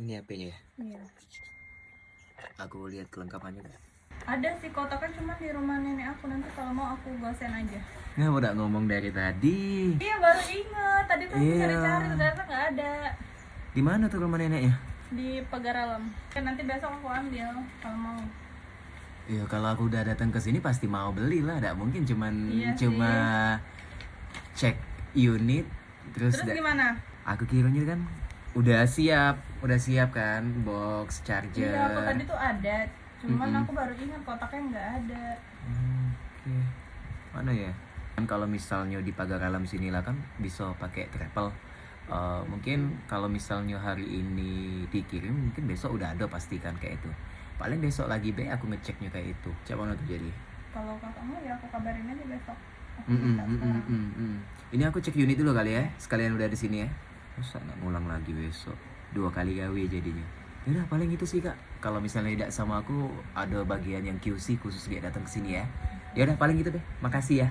Ini HP-nya ya? Iya. Aku lihat kelengkapannya. Ada sih kotaknya cuma di rumah nenek aku, nanti kalau mau aku gosen aja. Nggak udah ngomong dari tadi. Iya baru inget, tadi tuh aku Iya. cari-cari ternyata nggak ada Di mana tuh rumah neneknya? di pagar alam. Kan nanti besok aku ambil kalau mau. Iya, kalau aku udah datang ke sini pasti mau beli lah. Nggak mungkin Iya cuma cek unit terus gimana? aku kiranya kan udah siap kan box charger. Iya, aku tadi tuh ada, cuman Mm-mm. aku baru ingat kotaknya nggak ada. Oke. Mana ya? Kan kalau misalnya di pagar alam sini lah kan bisa pakai travel. Mungkin kalau misalnya hari ini dikirim mungkin besok udah ada pastikan kayak itu. Paling besok lagi be aku ngeceknya kayak itu. Coba mana tuh jadi. Kalau kakakmu ya aku kabarin aja besok. Aku Mm-mm, minta mm-mm, sekarang. mm-mm. Ini aku cek unit dulu kali ya. Sekalian udah di sini ya. Masa nggak ngulang lagi besok. 2 kali gawe jadinya. Yaudah paling itu sih kak. Kalau misalnya tidak sama aku ada bagian yang QC khusus dia datang ke sini ya. Yaudah paling gitu deh. Makasih ya.